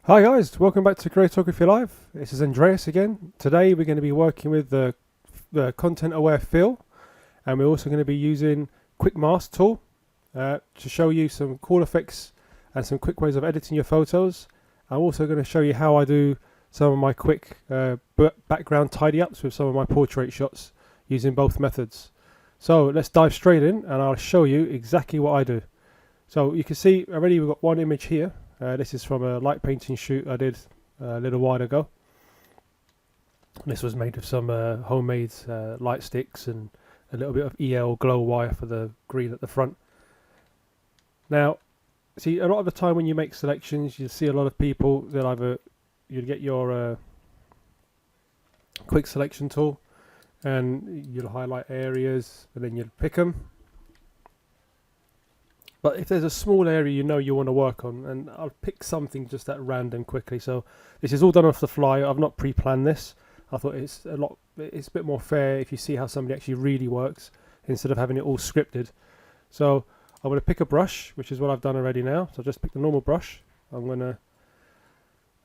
Hi guys, welcome back to Creatography Live. This is Andreas again. Today we're going to be working with the content aware fill, and we're also going to be using Quick Mask tool to show you some cool effects and some quick ways of editing your photos. I'm also going to show you how I do some of my quick background tidy ups with some of my portrait shots using both methods. So let's dive straight in and I'll show you exactly what I do. So you can see already we've got one image here. This is from a light painting shoot I did a little while ago. This was made with some homemade light sticks and a little bit of EL glow wire for the green at the front. Now, see, a lot of the time when you make selections, you see a lot of people that either you'd get your quick selection tool and you'll highlight areas and then you'll pick them. But if there's a small area you know you want to work on, and I'll pick something just at random quickly. So this is all done off the fly. I've not pre-planned this. I thought it's a bit more fair if you see how somebody actually really works instead of having it all scripted. So I'm going to pick a brush, which is what I've done already now. So just pick the normal brush. And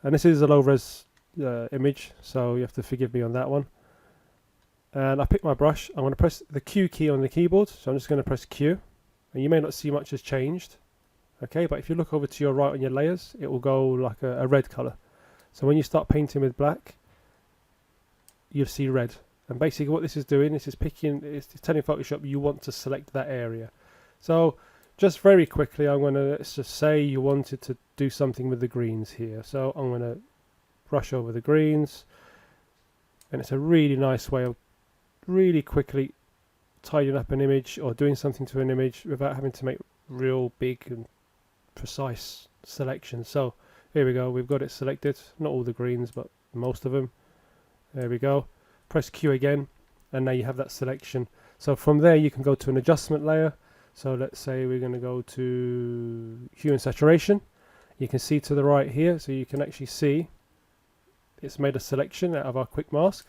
this is a low res image, so you have to forgive me on that one. And I pick my brush. I'm going to press the Q key on the keyboard. So I'm just going to press Q. And you may not see much has changed, okay, but if you look over to your right on your layers, it will go like a red color. So when you start painting with black, you'll see red. And basically what this is doing, it's telling Photoshop you want to select that area. So just very quickly, I'm going to, let's just say you wanted to do something with the greens here. So I'm going to brush over the greens, and it's a really nice way of really quickly tidying up an image or doing something to an image without having to make real big and precise selections. So here we go, we've got it selected, not all the greens but most of them. There we go, press Q again and now you have that selection. So from there you can go to an adjustment layer. So let's say we're going to go to hue and saturation. You can see to the right here, so you can actually see it's made a selection out of our quick mask.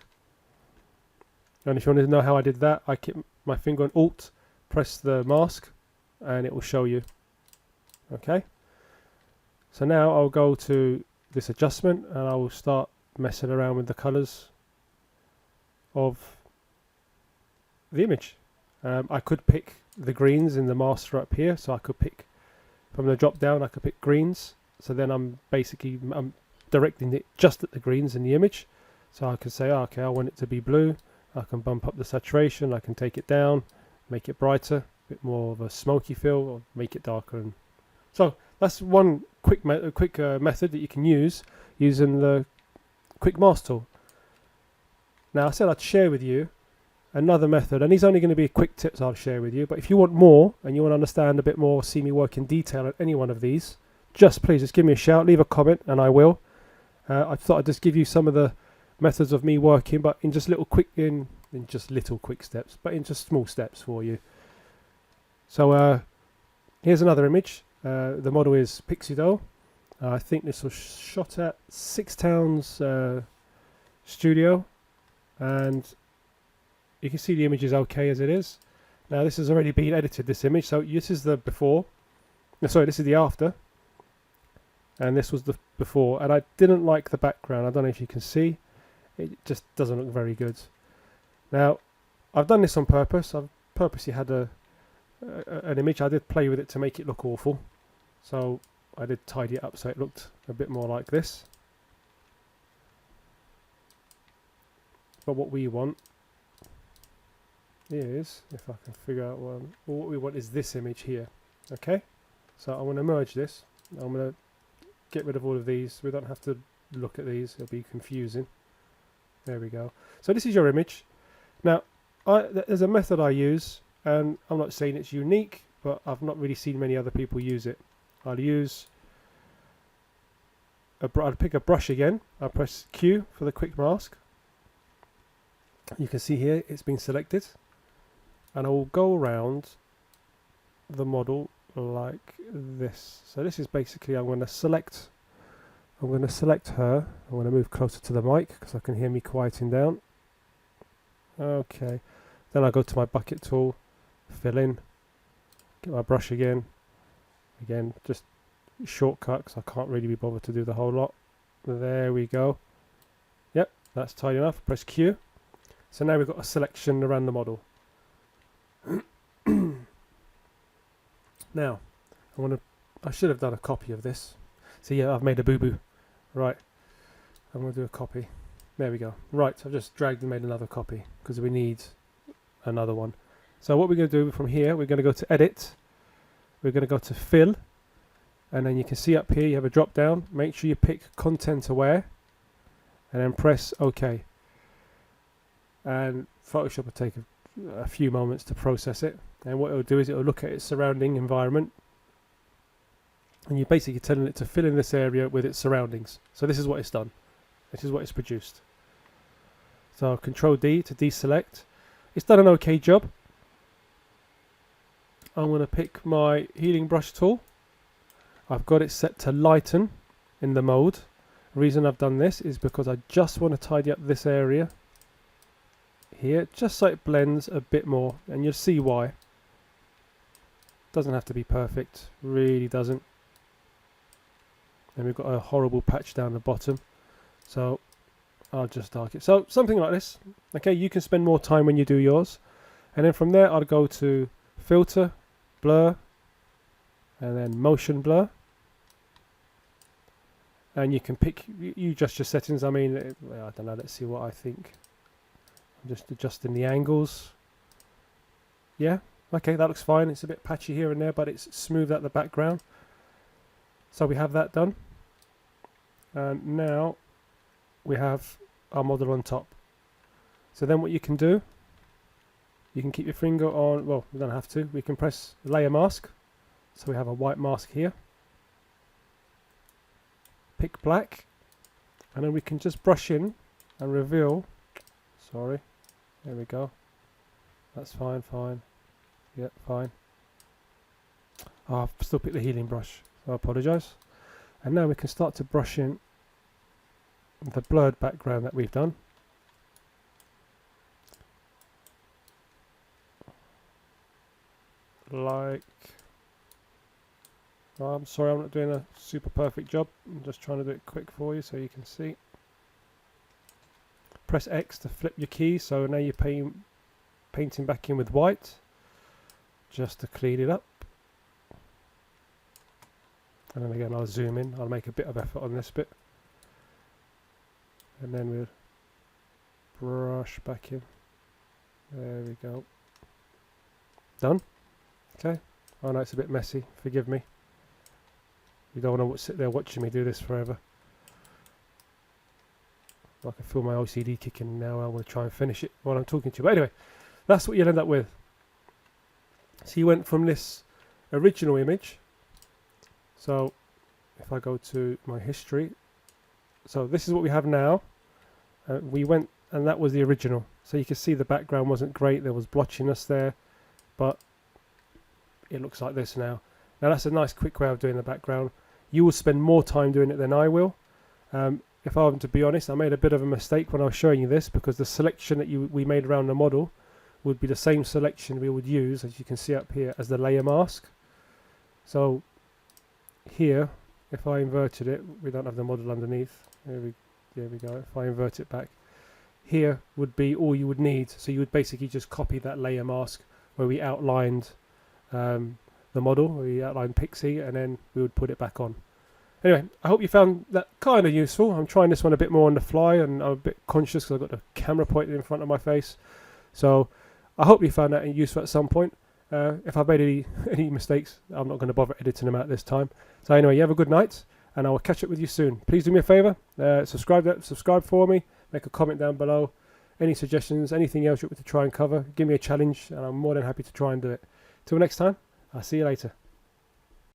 And if you want to know how I did that, I keep my finger on Alt, press the mask, and it will show you. Okay. So now I'll go to this adjustment, and I will start messing around with the colors of the image. I could pick the greens in the master up here, so I could pick from the drop down. I could pick greens. So then I'm directing it just at the greens in the image. So I can say, oh, okay, I want it to be blue. I can bump up the saturation, I can take it down, make it brighter, a bit more of a smoky feel, or make it darker. And so that's one quick method that you can use using the Quick Mask tool. Now I said I'd share with you another method, and these are only going to be quick tips I'll share with you, but if you want more and you want to understand a bit more, see me work in detail on any one of these, please just give me a shout, leave a comment, and I will. I thought I'd just give you some of the methods of me working, but in just little quick steps, but in just small steps for you. So here's another image. The model is Pixie Doll. I think this was shot at Six Towns studio, and you can see the image is okay as it is. Now this has already been edited, this image, so this is the before, sorry, this is the after, and this was the before, and I didn't like the background. I don't know if you can see. It just doesn't look very good. Now, I've done this on purpose. I've purposely had an image. I did play with it to make it look awful. So I did tidy it up so it looked a bit more like this. But what we want is, if I can figure out what we want is this image here. Okay? So I'm going to merge this. I'm going to get rid of all of these. We don't have to look at these. It'll be confusing. There we go. So this is your image. Now, there's a method I use, and I'm not saying it's unique, but I've not really seen many other people use it. I'll pick a brush again. I'll press Q for the quick mask. You can see here it's been selected, and I will go around the model like this. So this is basically, I'm going to select her. I'm going to move closer to the mic because I can hear me quieting down. Okay. Then I go to my bucket tool, fill in, get my brush again. Again, just shortcut because I can't really be bothered to do the whole lot. There we go. Yep, that's tight enough. Press Q. So now we've got a selection around the model. Now, I should have done a copy of this. So yeah, I've made a boo-boo. Right, I'm going to do a copy. There we go. Right, I've just dragged and made another copy because we need another one. So what we're going to do from here, we're going to go to Edit. We're going to go to Fill. And then you can see up here you have a drop down. Make sure you pick Content Aware. And then press OK. And Photoshop will take a few moments to process it. And what it will do is it will look at its surrounding environment. And you're basically telling it to fill in this area with its surroundings. So this is what it's done. This is what it's produced. So Control D to deselect. It's done an okay job. I'm going to pick my healing brush tool. I've got it set to lighten in the mode. The reason I've done this is because I just want to tidy up this area here, just so it blends a bit more, and you'll see why. Doesn't have to be perfect, really doesn't. And we've got a horrible patch down the bottom, so I'll just dark it. So something like this. Okay, you can spend more time when you do yours, and then from there I'll go to Filter, Blur, and then Motion Blur. And you can pick, you adjust your settings. I mean, I don't know, let's see what I think. I'm just adjusting the angles. Yeah, okay, that looks fine. It's a bit patchy here and there, but it's smooth at the background. So we have that done. And now we have our model on top. So then what you can do, you can keep your finger on, well, we don't have to. We can press Layer Mask. So we have a white mask here. Pick black. And then we can just brush in and reveal. Sorry. There we go. That's fine, fine. Yep, fine. Oh, I've still picked the healing brush, so I apologise. And now we can start to brush in the blurred background that we've done. Like, oh, I'm sorry, I'm not doing a super perfect job. I'm just trying to do it quick for you so you can see. Press X to flip your key, so now you're painting back in with white, just to clean it up. And then again, I'll zoom in. I'll make a bit of effort on this bit, and then we'll brush back in. There we go. Done. Okay. Oh no, it's a bit messy. Forgive me. You don't want to sit there watching me do this forever. I can feel my OCD kicking now. I want to try and finish it while I'm talking to you. But anyway, that's what you'll end up with. So you went from this original image. So if I go to my history, so this is what we have now. We went, and that was the original. So you can see the background wasn't great. There was blotchiness there, but it looks like this now. Now that's a nice quick way of doing the background. You will spend more time doing it than I will. If I'm to be honest, I made a bit of a mistake when I was showing you this, because the selection that we made around the model would be the same selection we would use, as you can see up here, as the layer mask. So here, if I inverted it, we don't have the model underneath. There we go. If I invert it back, here would be all you would need. So you would basically just copy that layer mask where we outlined the model, where we outlined Pixie, and then we would put it back on. Anyway, I hope you found that kind of useful. I'm trying this one a bit more on the fly, and I'm a bit conscious because I've got the camera pointed in front of my face. So I hope you found that useful at some point. If I've made any mistakes, I'm not going to bother editing them out this time. So anyway, you have a good night, and I will catch up with you soon. Please do me a favour, subscribe for me, make a comment down below. Any suggestions, anything else you want me to try and cover, give me a challenge, and I'm more than happy to try and do it. Till next time, I'll see you later.